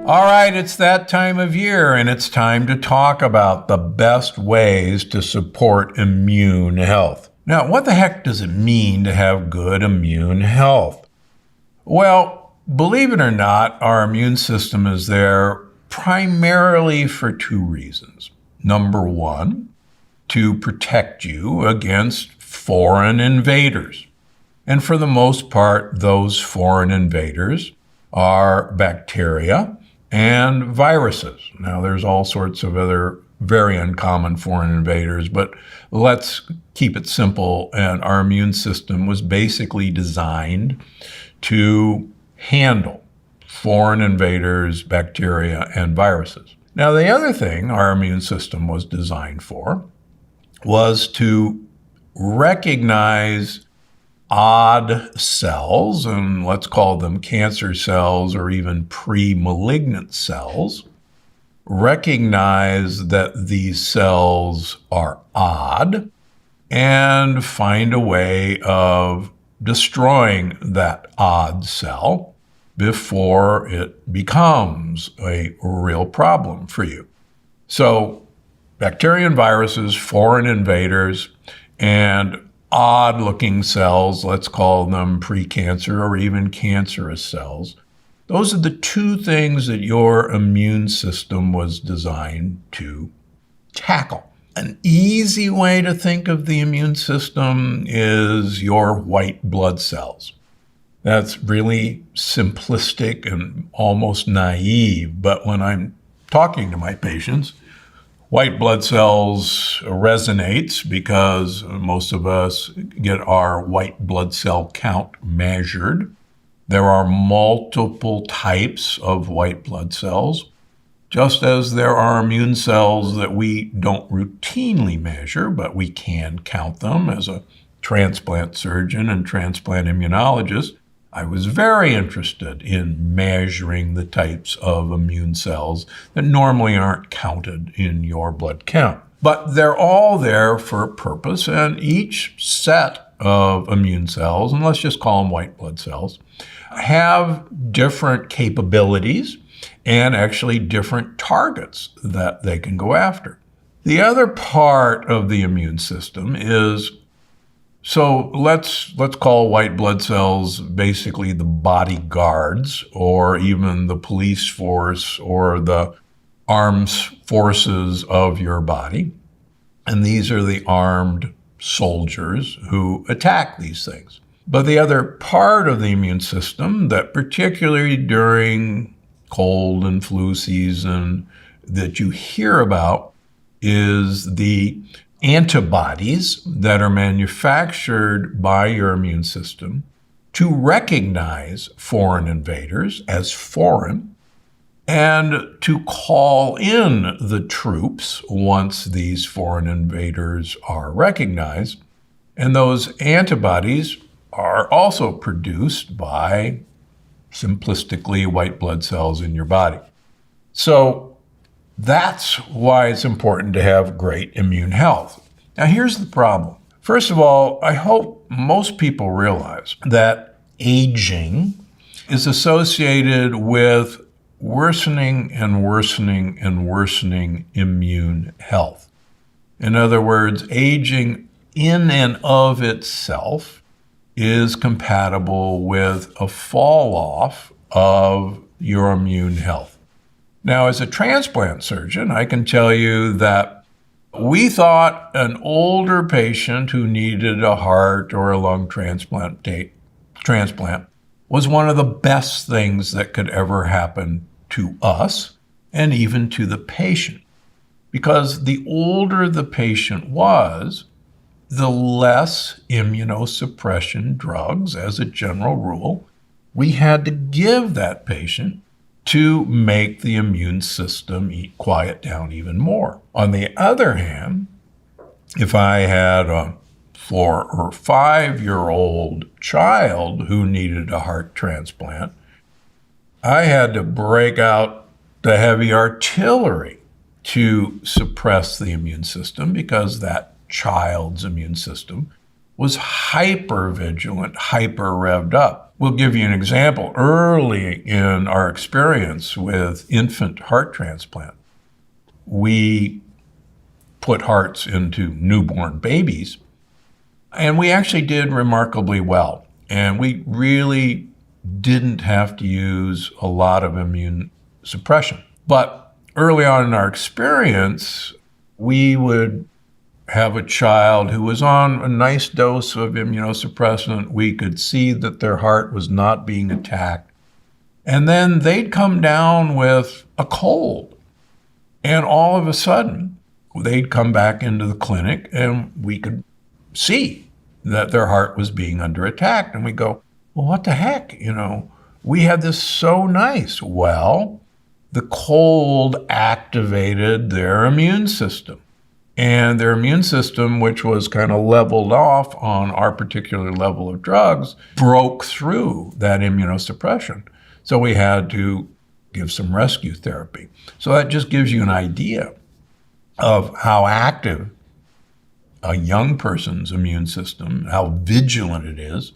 All right, it's that time of year, and it's time to talk about the best ways to support immune health. Now, what the heck does it mean to have good immune health? Well, believe it or not, our immune system is there primarily for two reasons. Number one, to protect you against foreign invaders. And for the most part, those foreign invaders are bacteria and viruses. Now, there's all sorts of other very uncommon foreign invaders, but let's keep it simple. And our immune system was basically designed to handle foreign invaders, bacteria, and viruses. Now, the other thing our immune system was designed for was to recognize odd cells, and let's call them cancer cells or even pre-malignant cells, recognize that these cells are odd and find a way of destroying that odd cell before it becomes a real problem for you. So bacteria and viruses, foreign invaders, and odd-looking cells, let's call them precancer or even cancerous cells. Those are the two things that your immune system was designed to tackle. An easy way to think of the immune system is your white blood cells. That's really simplistic and almost naive, but when I'm talking to my patients, white blood cells resonates because most of us get our white blood cell count measured. There are multiple types of white blood cells, just as there are immune cells that we don't routinely measure, but we can count them. As a transplant surgeon and transplant immunologist, I was very interested in measuring the types of immune cells that normally aren't counted in your blood count. But they're all there for a purpose, and each set of immune cells, and let's just call them white blood cells, have different capabilities and actually different targets that they can go after. The other part of the immune system is, so let's call white blood cells basically the bodyguards or even the police force or the armed forces of your body. And these are the armed soldiers who attack these things. But the other part of the immune system that particularly during cold and flu season that you hear about is the antibodies that are manufactured by your immune system to recognize foreign invaders as foreign and to call in the troops once these foreign invaders are recognized. And those antibodies are also produced by, simplistically, white blood cells in your body. So that's why it's important to have great immune health. Now, here's the problem. First of all, I hope most people realize that aging is associated with worsening and worsening and worsening immune health. In other words, aging in and of itself is compatible with a fall off of your immune health. Now, as a transplant surgeon, I can tell you that we thought an older patient who needed a heart or a lung transplant was one of the best things that could ever happen to us and even to the patient. Because the older the patient was, the less immunosuppression drugs, as a general rule, we had to give that patient to make the immune system quiet down even more. On the other hand, if I had a 4 or 5-year-old child who needed a heart transplant, I had to break out the heavy artillery to suppress the immune system because that child's immune system was hyper vigilant, hyper revved up. We'll give you an example. Early in our experience with infant heart transplant, we put hearts into newborn babies, and we actually did remarkably well. And we really didn't have to use a lot of immune suppression. But early on in our experience, we would have a child who was on a nice dose of immunosuppressant. We could see that their heart was not being attacked. And then they'd come down with a cold. And all of a sudden, they'd come back into the clinic and we could see that their heart was being under attack. And we go, well, what the heck? We had this so nice. Well, the cold activated their immune system. And their immune system, which was kind of leveled off on our particular level of drugs, broke through that immunosuppression. So we had to give some rescue therapy. So that just gives you an idea of how active a young person's immune system, how vigilant it is.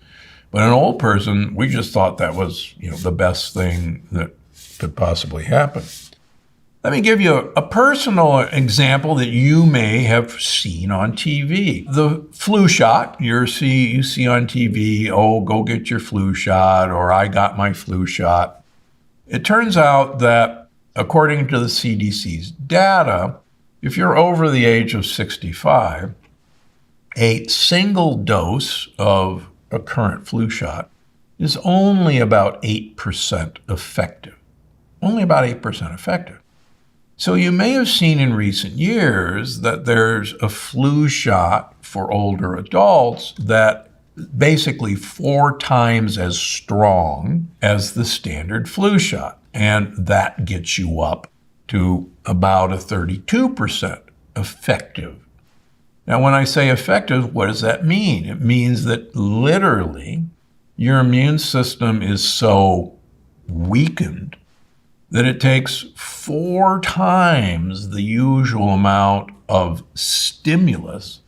But an old person, we just thought that was, the best thing that could possibly happen. Let me give you a personal example that you may have seen on TV. The flu shot, you see on TV, oh, go get your flu shot, or I got my flu shot. It turns out that according to the CDC's data, if you're over the age of 65, a single dose of a current flu shot is only about 8% effective. Only about 8% effective. So you may have seen in recent years that there's a flu shot for older adults that basically 4 times as strong as the standard flu shot. And that gets you up to about a 32% effective. Now, when I say effective, what does that mean? It means that literally your immune system is so weakened that it takes 4 times the usual amount of stimulus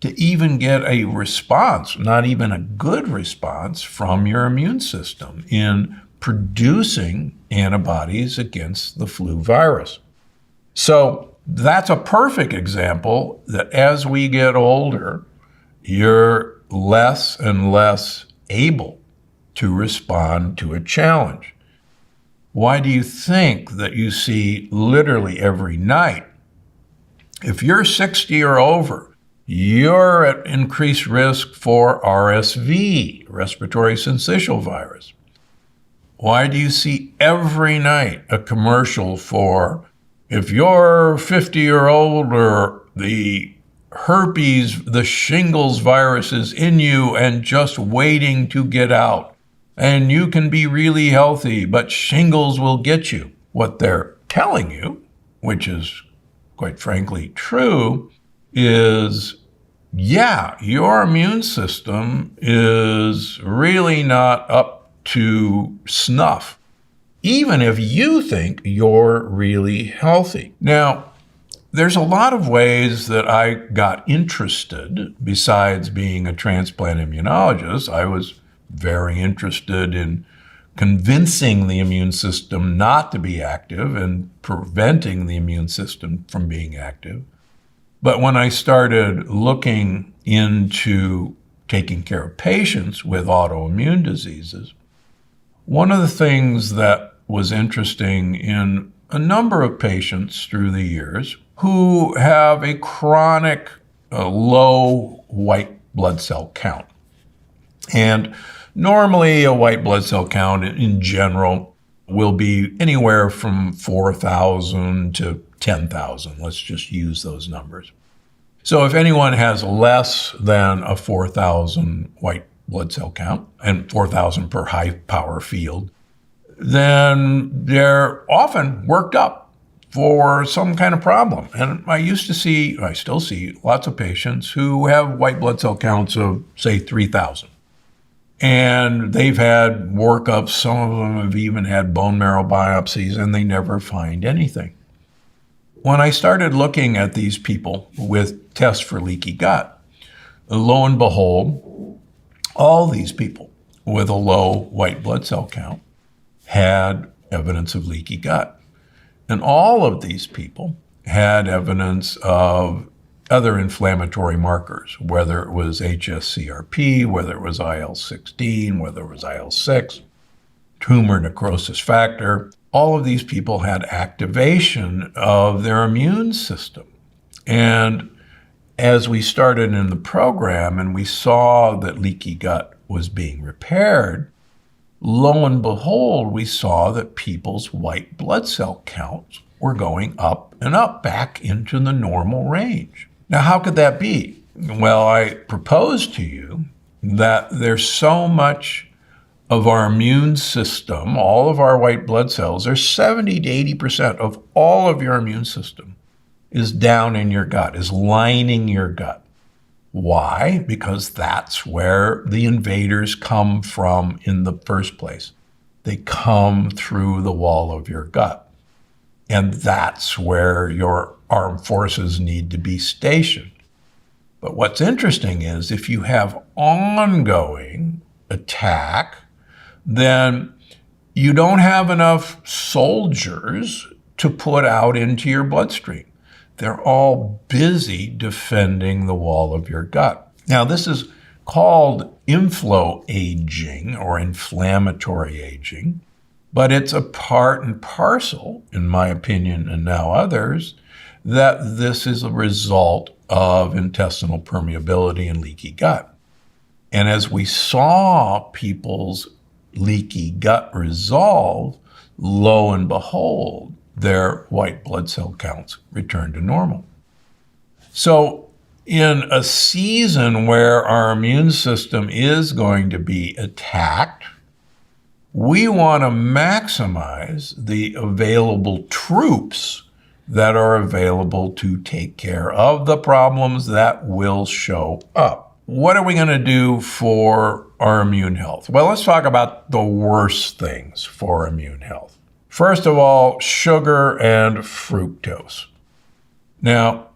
to even get a response, not even a good response, from your immune system in producing antibodies against the flu virus. So that's a perfect example that as we get older, you're less and less able to respond to a challenge. Why do you think that you see literally every night, if you're 60 or over, you're at increased risk for RSV, respiratory syncytial virus? Why do you see every night a commercial for, if you're 50 or older, the herpes, the shingles virus is in you and just waiting to get out? And you can be really healthy, but shingles will get you. What they're telling you, which is quite frankly true, is, yeah, your immune system is really not up to snuff, even if you think you're really healthy. Now, there's a lot of ways that I got interested besides being a transplant immunologist. I was very interested in convincing the immune system not to be active and preventing the immune system from being active. But when I started looking into taking care of patients with autoimmune diseases, one of the things that was interesting in a number of patients through the years who have a chronic low white blood cell count. And normally a white blood cell count in general will be anywhere from 4,000 to 10,000. Let's just use those numbers. So if anyone has less than a 4,000 white blood cell count and 4,000 per high power field, then they're often worked up for some kind of problem. And I still see lots of patients who have white blood cell counts of, say, 3,000. And they've had workups, some of them have even had bone marrow biopsies, and they never find anything. When I started looking at these people with tests for leaky gut, lo and behold, all these people with a low white blood cell count had evidence of leaky gut. And all of these people had evidence of other inflammatory markers, whether it was HSCRP, whether it was IL-16, whether it was IL-6, tumor necrosis factor. All of these people had activation of their immune system. And as we started in the program and we saw that leaky gut was being repaired, lo and behold, we saw that people's white blood cell counts were going up and up back into the normal range. Now, how could that be? Well, I propose to you that there's so much of our immune system, all of our white blood cells, there's 70 to 80% of all of your immune system is down in your gut, is lining your gut. Why? Because that's where the invaders come from in the first place. They come through the wall of your gut. And that's where your armed forces need to be stationed. But what's interesting is if you have ongoing attack, then you don't have enough soldiers to put out into your bloodstream. They're all busy defending the wall of your gut. Now, this is called infloaging or inflammatory aging, but it's a part and parcel, in my opinion and now others, that this is a result of intestinal permeability and leaky gut. And as we saw people's leaky gut resolve, lo and behold, their white blood cell counts return to normal. So in a season where our immune system is going to be attacked, we want to maximize the available troops that are available to take care of the problems that will show up. What are we going to do for our immune health? Well, let's talk about the worst things for immune health. First of all, sugar and fructose. Now,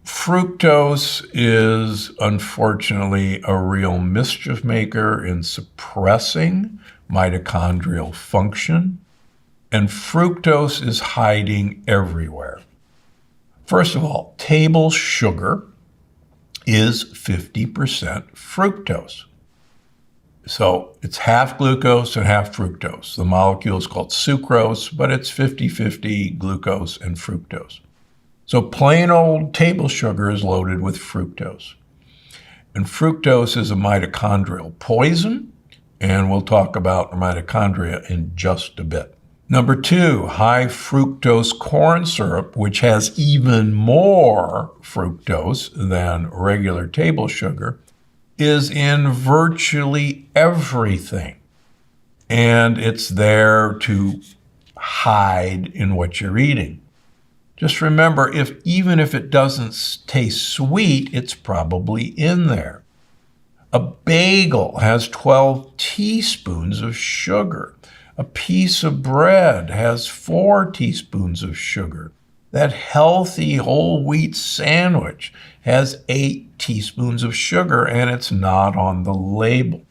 fructose is unfortunately a real mischief maker in suppressing mitochondrial function, and fructose is hiding everywhere. First of all, table sugar is 50% fructose. So it's half glucose and half fructose. The molecule is called sucrose, but it's 50-50 glucose and fructose. So plain old table sugar is loaded with fructose. And fructose is a mitochondrial poison, and we'll talk about mitochondria in just a bit. Number two, high fructose corn syrup, which has even more fructose than regular table sugar, is in virtually everything. And it's there to hide in what you're eating. Just remember, even if it doesn't taste sweet, it's probably in there. A bagel has 12 teaspoons of sugar. A piece of bread has 4 teaspoons of sugar. That healthy whole wheat sandwich has 8 teaspoons of sugar, and it's not on the label.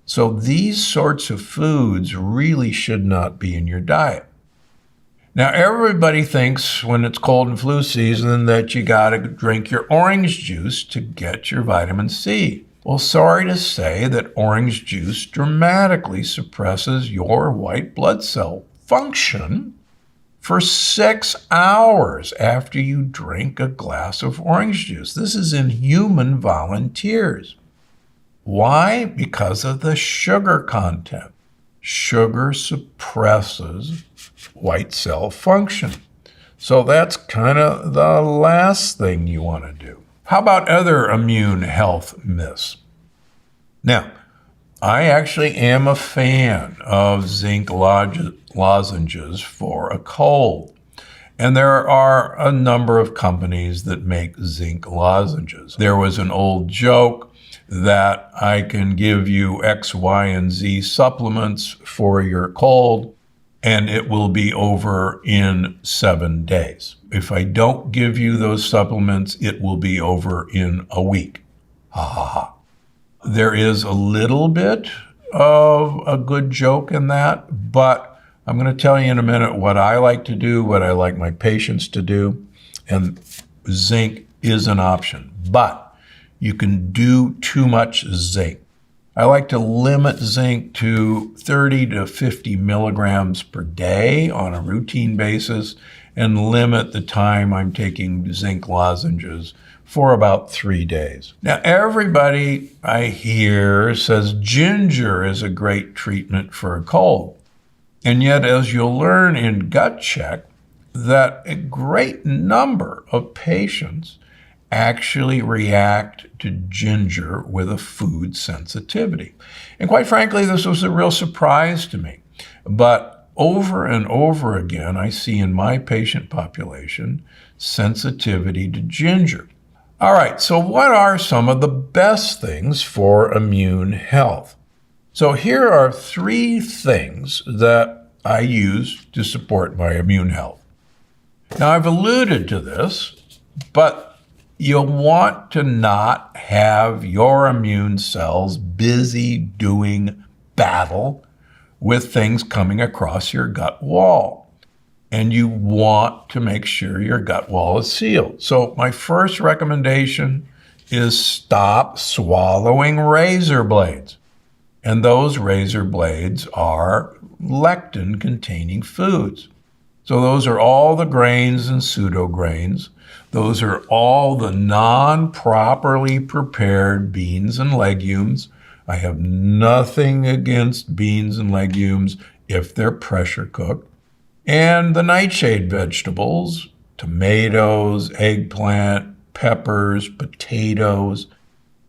So these sorts of foods really should not be in your diet. Now, everybody thinks when it's cold and flu season that you got to drink your orange juice to get your vitamin C. Well, sorry to say that orange juice dramatically suppresses your white blood cell function for 6 hours after you drink a glass of orange juice. This is in human volunteers. Why? Because of the sugar content. Sugar suppresses white cell function. So that's kind of the last thing you want to do. How about other immune health myths? Now, I actually am a fan of zinc lozenges for a cold. And there are a number of companies that make zinc lozenges. There was an old joke that I can give you X, Y, and Z supplements for your cold, and it will be over in 7 days. If I don't give you those supplements, it will be over in a week. Ha ha ha. There is a little bit of a good joke in that, but I'm going to tell you in a minute what I like to do, what I like my patients to do, and zinc is an option, but you can do too much zinc. I like to limit zinc to 30 to 50 milligrams per day on a routine basis and limit the time I'm taking zinc lozenges for about 3 days. Now, everybody I hear says ginger is a great treatment for a cold. And yet, as you'll learn in Gut Check, that a great number of patients actually react to ginger with a food sensitivity. And quite frankly, this was a real surprise to me. But over and over again, I see in my patient population sensitivity to ginger. All right, so what are some of the best things for immune health? So here are 3 things that I use to support my immune health. Now, I've alluded to this, but you'll want to not have your immune cells busy doing battle with things coming across your gut wall. And you want to make sure your gut wall is sealed. So my first recommendation is stop swallowing razor blades. And those razor blades are lectin-containing foods. So those are all the grains and pseudograins. Those are all the non-properly prepared beans and legumes. I have nothing against beans and legumes if they're pressure cooked. And the nightshade vegetables, tomatoes, eggplant, peppers, potatoes,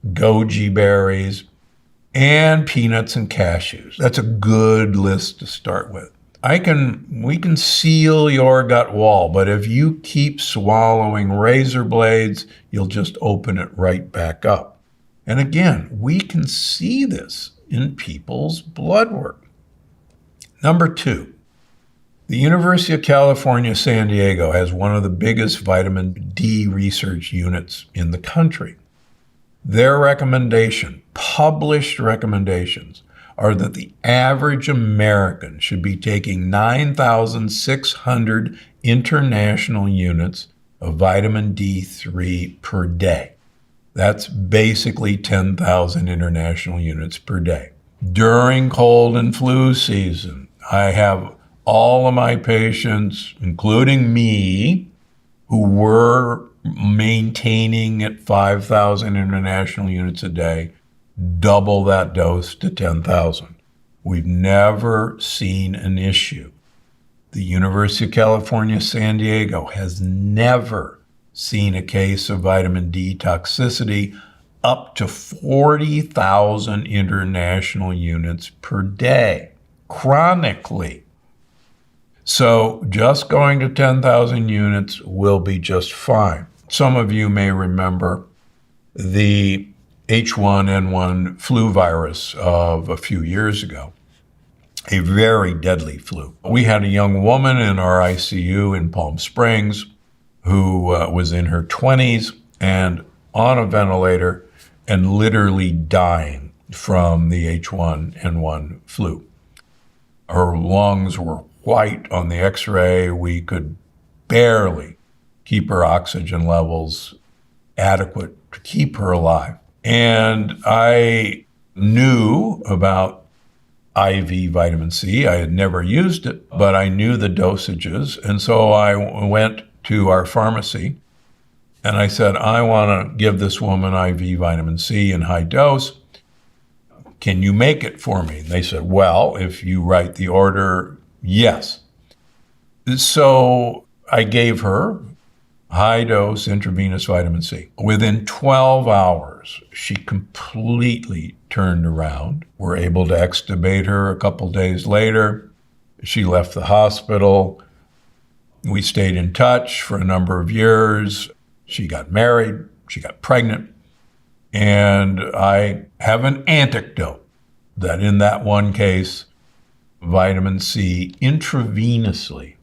goji berries, and peanuts and cashews. That's a good list to start with. We can seal your gut wall, but if you keep swallowing razor blades, you'll just open it right back up. And again, we can see this in people's blood work. Number 2, the University of California, San Diego has one of the biggest vitamin D research units in the country. Their published recommendations, are that the average American should be taking 9,600 international units of vitamin D3 per day. That's basically 10,000 international units per day. During cold and flu season, I have all of my patients, including me, who were maintaining at 5,000 international units a day, double that dose to 10,000. We've never seen an issue. The University of California, San Diego has never seen a case of vitamin D toxicity up to 40,000 international units per day, chronically. So just going to 10,000 units will be just fine. Some of you may remember the H1N1 flu virus of a few years ago, a very deadly flu. We had a young woman in our ICU in Palm Springs who was in her 20s and on a ventilator and literally dying from the H1N1 flu. Her lungs were white on the x-ray. We could barely keep her oxygen levels adequate to keep her alive. And I knew about IV vitamin C. I had never used it, but I knew the dosages. And so I went to our pharmacy and I said, I want to give this woman IV vitamin C in high dose. Can you make it for me? And they said, well, if you write the order, yes. So I gave her high-dose intravenous vitamin C. Within 12 hours, she completely turned around. We're able to extubate her a couple days later. She left the hospital. We stayed in touch for a number of years. She got married. She got pregnant. And I have an anecdote that in that one case, vitamin C intravenously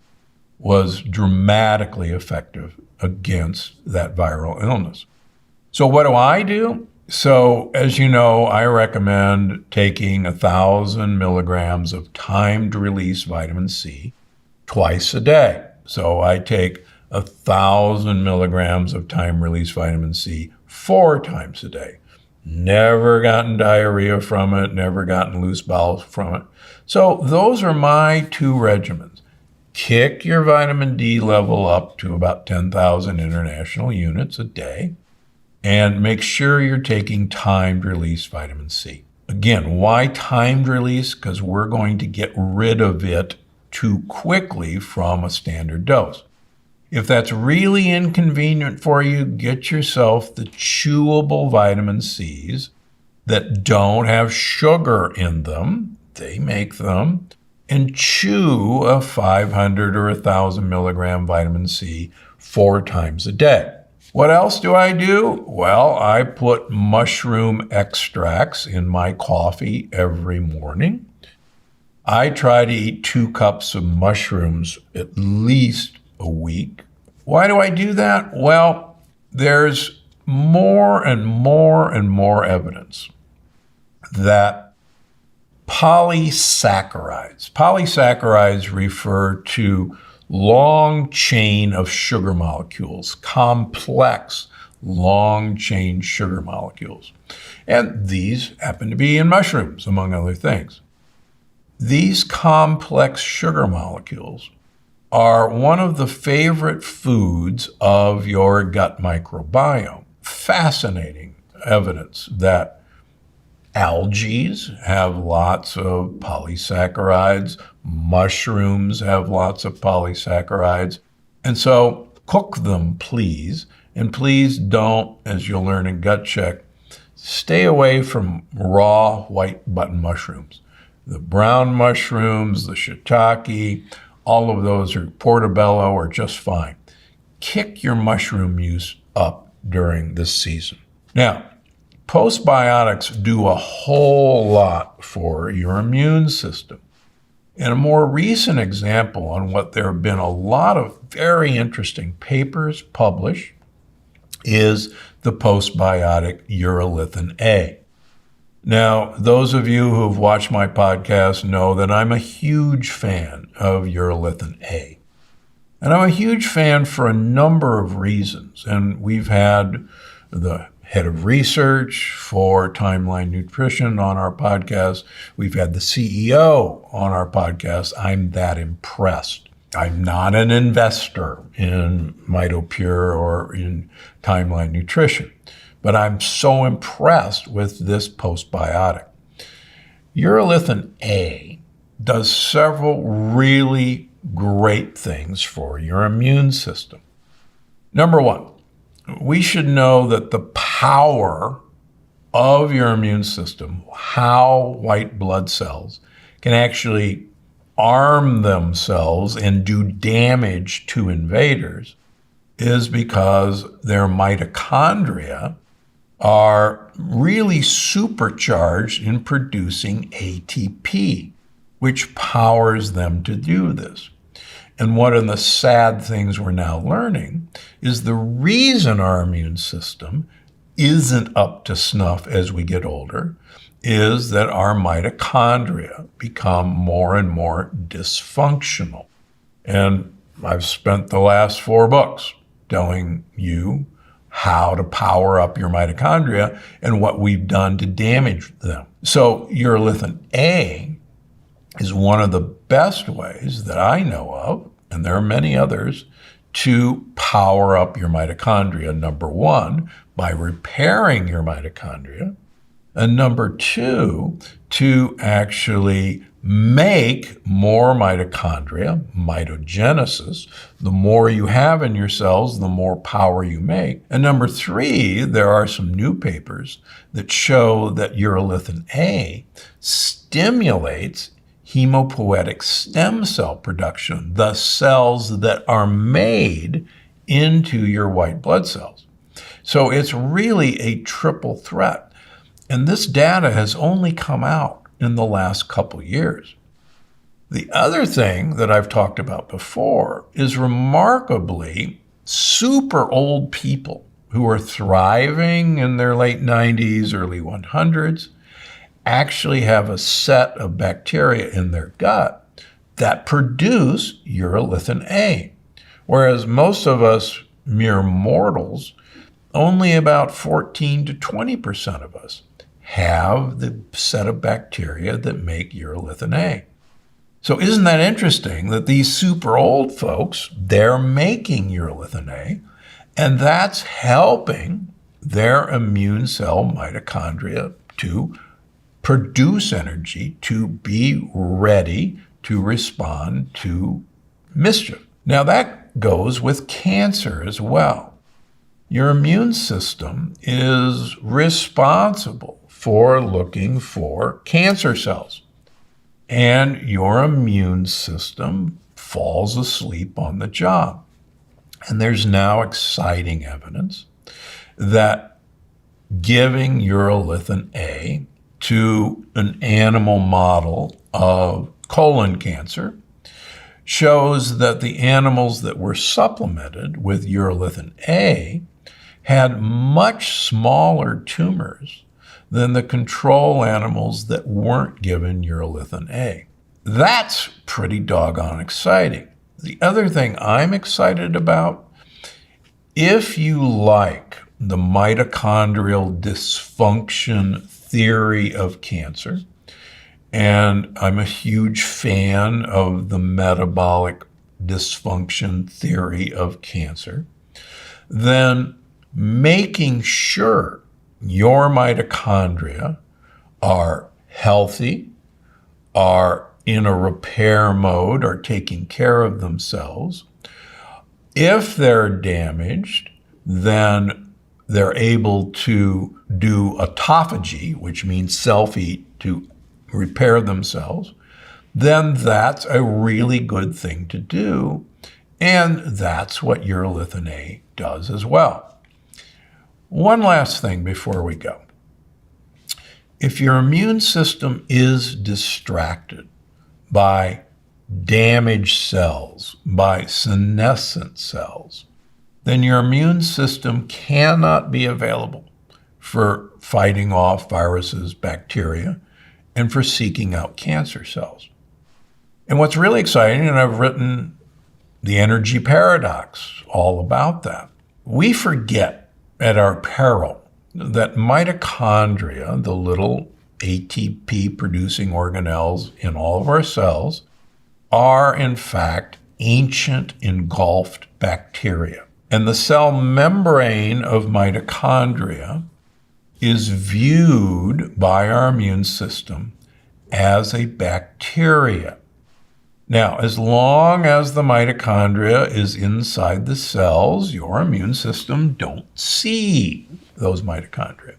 was dramatically effective against that viral illness. So what do? So, as you know, I recommend taking 1,000 milligrams of timed release vitamin C twice a day. So I take 1,000 milligrams of time release vitamin C 4 times a day. Never gotten diarrhea from it, never gotten loose bowels from it. So those are my 2 regimens. Kick your vitamin D level up to about 10,000 international units a day, and make sure you're taking timed release vitamin C. Again, why timed release? Because we're going to get rid of it too quickly from a standard dose. If that's really inconvenient for you, get yourself the chewable vitamin C's that don't have sugar in them. They make them. And chew a 500 or 1,000 milligram vitamin C 4 times a day. What else do I do? Well, I put mushroom extracts in my coffee every morning. I try to eat 2 cups of mushrooms at least a week. Why do I do that? Well, there's more and more and more evidence that polysaccharides refer to long chain of sugar molecules, complex long chain sugar molecules. And these happen to be in mushrooms, among other things. These complex sugar molecules are one of the favorite foods of your gut microbiome. Fascinating evidence that algae have lots of polysaccharides, mushrooms have lots of polysaccharides. And so cook them, please. And please don't, as you'll learn in Gut Check, stay away from raw white button mushrooms. The brown mushrooms, the shiitake, all of those are portobello are just fine. Kick your mushroom use up during this season. Now, postbiotics do a whole lot for your immune system. And a more recent example on what there have been a lot of very interesting papers published is the postbiotic urolithin A. Now, those of you who have watched my podcast know that I'm a huge fan of urolithin A. And I'm a huge fan for a number of reasons. And we've had the head of research for Timeline Nutrition on our podcast. We've had the CEO on our podcast. I'm that impressed. I'm not an investor in MitoPure or in Timeline Nutrition, but I'm so impressed with this postbiotic. Urolithin A does several really great things for your immune system. Number one, we should know that the power of your immune system, how white blood cells can actually arm themselves and do damage to invaders, is because their mitochondria are really supercharged in producing ATP, which powers them to do this. And one of the sad things we're now learning is the reason our immune system isn't up to snuff as we get older is that our mitochondria become more and more dysfunctional. And I've spent the last 4 books telling you how to power up your mitochondria and what we've done to damage them. So urolithin A is one of the best ways that I know of, and there are many others, to power up your mitochondria. Number one, by repairing your mitochondria. And number two, to actually make more mitochondria, mitogenesis. The more you have in your cells, the more power you make. And number three, there are some new papers that show that urolithin A stimulates hemopoietic stem cell production, the cells that are made into your white blood cells. So it's really a triple threat. And this data has only come out in the last couple years. The other thing that I've talked about before is remarkably super old people who are thriving in their late 90s, early 100s, actually have a set of bacteria in their gut that produce urolithin A. Whereas most of us mere mortals, only about 14 to 20% of us have the set of bacteria that make urolithin A. So isn't that interesting that these super old folks, they're making urolithin A, and that's helping their immune cell mitochondria to produce energy to be ready to respond to mischief. Now that goes with cancer as well. Your immune system is responsible for looking for cancer cells. And your immune system falls asleep on the job. And there's now exciting evidence that giving urolithin A to an animal model of colon cancer shows that the animals that were supplemented with urolithin A had much smaller tumors than the control animals that weren't given urolithin A. That's pretty doggone exciting. The other thing I'm excited about, if you like the mitochondrial dysfunction theory of cancer, and I'm a huge fan of the metabolic dysfunction theory of cancer, then making sure your mitochondria are healthy, are in a repair mode, are taking care of themselves. If they're damaged, then they're able to do autophagy, which means self-eat, to repair themselves. Then that's a really good thing to do. And that's what urolithin A does as well. One last thing before we go. If your immune system is distracted by damaged cells, by senescent cells, then your immune system cannot be available for fighting off viruses, bacteria, and for seeking out cancer cells. And what's really exciting, and I've written The Energy Paradox all about that, we forget at our peril that mitochondria, the little ATP-producing organelles in all of our cells, are in fact ancient engulfed bacteria. And the cell membrane of mitochondria is viewed by our immune system as a bacteria. Now, as long as the mitochondria is inside the cells, your immune system don't see those mitochondria.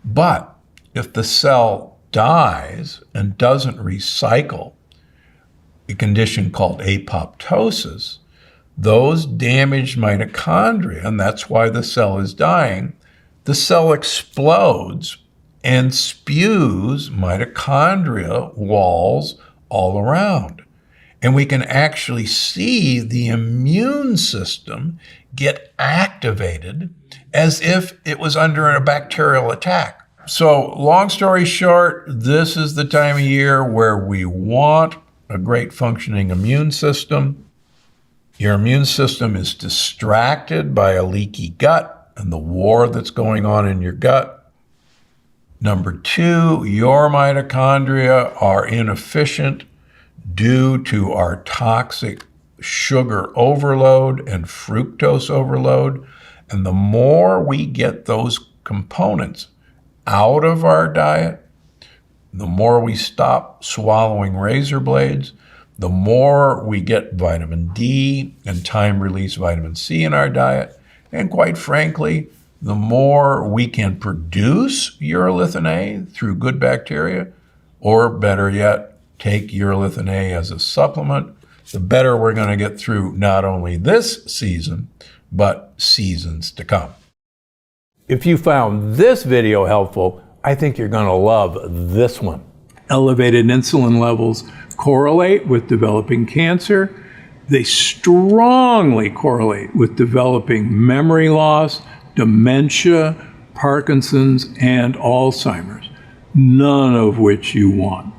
But if the cell dies and doesn't recycle, a condition called apoptosis, those damaged mitochondria, and that's why the cell is dying, the cell explodes and spews mitochondria walls all around. And we can actually see the immune system get activated as if it was under a bacterial attack. So long story short, this is the time of year where we want a great functioning immune system. Your immune system is distracted by a leaky gut and the war that's going on in your gut. Number two, your mitochondria are inefficient due to our toxic sugar overload and fructose overload. And the more we get those components out of our diet, the more we stop swallowing razor blades, the more we get vitamin D and time-release vitamin C in our diet, and quite frankly, the more we can produce urolithin A through good bacteria, or better yet, take urolithin A as a supplement, the better we're going to get through not only this season, but seasons to come. If you found this video helpful, I think you're going to love this one. Elevated insulin levels correlate with developing cancer. They strongly correlate with developing memory loss, dementia, Parkinson's, and Alzheimer's, none of which you want.